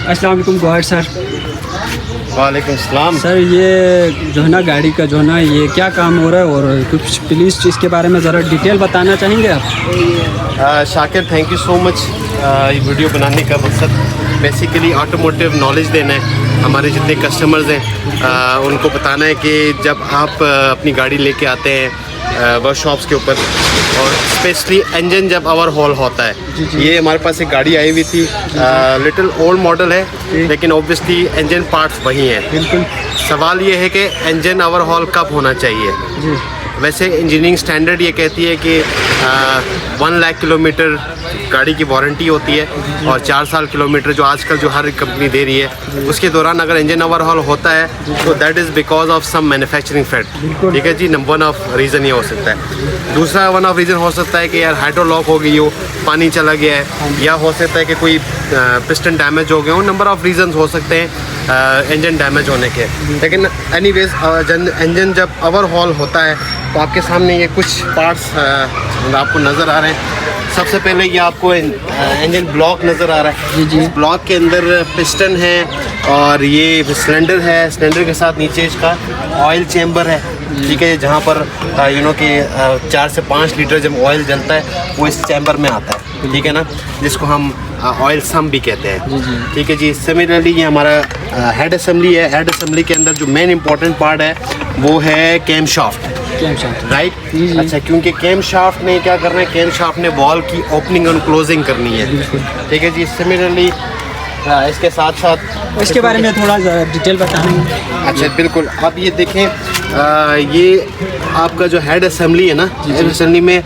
अस्सलाम वालेकुम गौहर सर। वालेकुम सलाम सर, ये जो है ना गाड़ी का जो है ना ये क्या काम हो रहा है और कुछ प्लीज़ इसके बारे में ज़रा डिटेल बताना चाहेंगे आप? Shakir, thank you so much. ये वीडियो बनाने का मकसद बेसिकली ऑटोमोटिव नॉलेज देना है। हमारे जितने कस्टमर्स हैं उनको बताना है कि जब आप अपनी गाड़ी लेके आते हैं वर्कशॉप्स के ऊपर और स्पेशली इंजन जब ओवरहॉल होता है। ये हमारे पास एक गाड़ी आई हुई थी, लिटिल ओल्ड मॉडल है लेकिन ऑब्वियसली इंजन पार्ट्स वही हैं। बिल्कुल। सवाल ये है कि इंजन ओवरहॉल कब होना चाहिए। जी। वैसे इंजीनियरिंग स्टैंडर्ड ये कहती है कि 1 लाख किलोमीटर गाड़ी की वारंटी होती है और 4 साल किलोमीटर जो आजकल जो हर कंपनी दे रही है उसके दौरान अगर इंजन ओवरहॉल होता है तो that is because of some manufacturing fact. ठीक है जी, नंबर वन ऑफ रीज़न ये हो सकता है। दूसरा वन ऑफ रीज़न हो सकता है कि यार हाइड्रोलॉक हो गई हो, पानी चला गया है, या हो सकता है कि कोई पिस्टन डैमेज हो गए हो। नंबर ऑफ रीज़न्स हो सकते हैं इंजन डैमेज होने के। लेकिन एनीवेज इंजन जब ओवरहॉल होता है तो आपके सामने ये कुछ पार्ट्स आपको नज़र आ रहे हैं। सबसे पहले ये आपको इंजन ब्लॉक नज़र आ रहा है। जी। इस ब्लॉक के अंदर पिस्टन है और ये सिलेंडर है। सिलेंडर के साथ नीचे इसका ऑयल चेम्बर है। ठीक है, जहाँ पर कि 4 से 5 लीटर जब ऑयल जलता है वो इस चैम्बर में आता है। ठीक है ना, जिसको हम ऑयल सम भी कहते हैं। ठीक है जी। सिमिलरली ये हमारा हेड असेंबली है। हेड असेंबली के अंदर जो मेन इंपॉर्टेंट पार्ट है वो है कैम शाफ्ट। राइट। अच्छा, क्योंकि कैम शाफ्ट ने क्या करना है, कैम शाफ्ट ने बॉल की ओपनिंग और क्लोजिंग करनी है। ठीक है जी। सिमिलरली इसके साथ साथ इसके बारे में थोड़ा डिटेल बताएंगे? अच्छा बिल्कुल। आप ये देखें, ये आपका जो हेड असेंबली है ना, हेड असेंबली में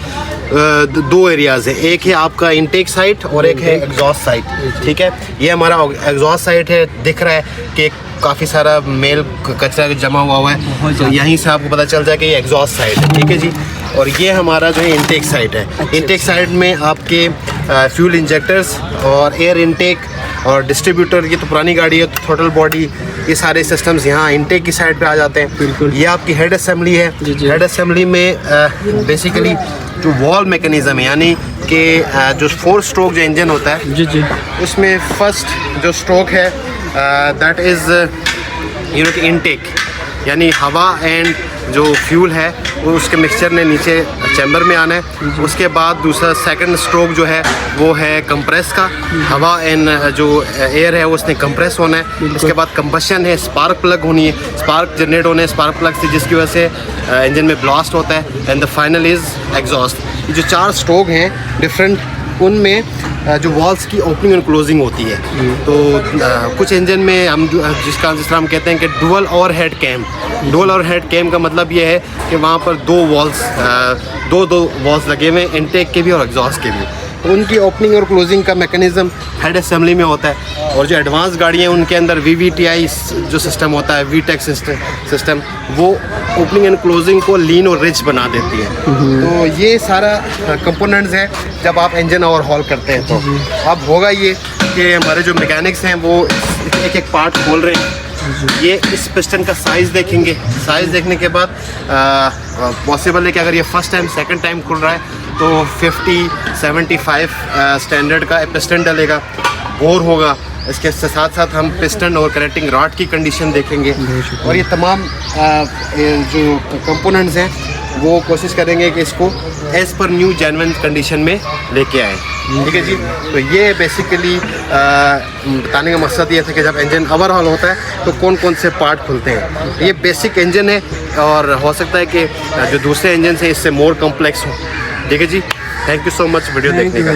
2 एरियाज़ है। एक है आपका इंटेक साइड और एक है एग्जॉस्ट साइड। ठीक है, ये हमारा एग्जॉस्ट साइड है। दिख रहा है कि काफ़ी सारा मेल कचरा जमा हुआ है, तो यहीं से आपको पता चल जाए कि ये एग्जॉस्ट साइड है। ठीक है जी। और ये हमारा जो है इंटेक साइड है। इंटेक साइड में आपके फ्यूल इंजेक्टर्स और एयर इंटेक और डिस्ट्रीब्यूटर, ये तो पुरानी गाड़ी है तो थ्रोटल बॉडी, ये सारे सिस्टम्स यहाँ इंटेक की साइड पे आ जाते हैं। बिल्कुल। ये आपकी हेड असेंबली है। हेड असेंबली में बेसिकली जो वॉल मैकेनिज़्म है, यानी कि जो 4 स्ट्रोक जो इंजन होता है जी, उसमें फर्स्ट जो स्ट्रोक है दैट इज़ इनटेक, यानी हवा एंड जो फ्यूल है वो उसके मिक्सचर ने नीचे चैम्बर में आना है। उसके बाद दूसरा सेकंड स्ट्रोक जो है वो है कंप्रेस का, हवा एंड जो एयर है उसने कंप्रेस होना है। इसके बाद कंबशन है, स्पार्क प्लग होनी है, स्पार्क जनरेट होने है स्पार्क प्लग से, जिसकी वजह से इंजन में ब्लास्ट होता है। And the final is exhaust. ये जो 4 स्ट्रोक हैं डिफरेंट, उनमें जो वॉल्स की ओपनिंग और क्लोजिंग होती है। तो कुछ इंजन में हम जिस तरह हम कहते हैं कि dual overhead cam. Dual overhead cam का मतलब ये है कि वहाँ पर 2 वॉल्स लगे हुए हैं, इनटेक के भी और एग्जॉस्ट के भी। तो उनकी ओपनिंग और क्लोजिंग का मैकेनिज़्म हेड असेंबली में होता है। और जो एडवांस गाड़ियाँ हैं उनके अंदर VVTI जो सिस्टम होता है, VTEC सिस्टम, वो ओपनिंग एंड क्लोजिंग को लीन और रिच बना देती है। तो ये सारा कंपोनेंट्स है जब आप इंजन ओवरहॉल करते हैं। तो अब होगा ये कि हमारे जो मैकेनिक्स हैं वो एक एक पार्ट खोल रहे हैं। ये इस पिस्टन का साइज़ देखेंगे। साइज़ देखने के बाद पॉसिबल है कि अगर ये फर्स्ट टाइम सेकंड टाइम खुल रहा है तो 50-75 स्टैंडर्ड का पिस्टन डलेगा, बोर होगा। इसके साथ साथ हम पिस्टन और कनेक्टिंग रॉड की कंडीशन देखेंगे और ये तमाम जो कंपोनेंट्स हैं वो कोशिश करेंगे कि इसको as per new genuine condition में लेके आएँ। ठीक है जी। तो ये बेसिकली बताने का मकसद ये था कि जब इंजन ओवरहॉल होता है तो कौन कौन से पार्ट खुलते हैं। ये बेसिक इंजन है और हो सकता है कि जो दूसरे इंजन हैं इससे मोर कॉम्प्लेक्स हो। ठीक है जी। Thank you so much video देखने का।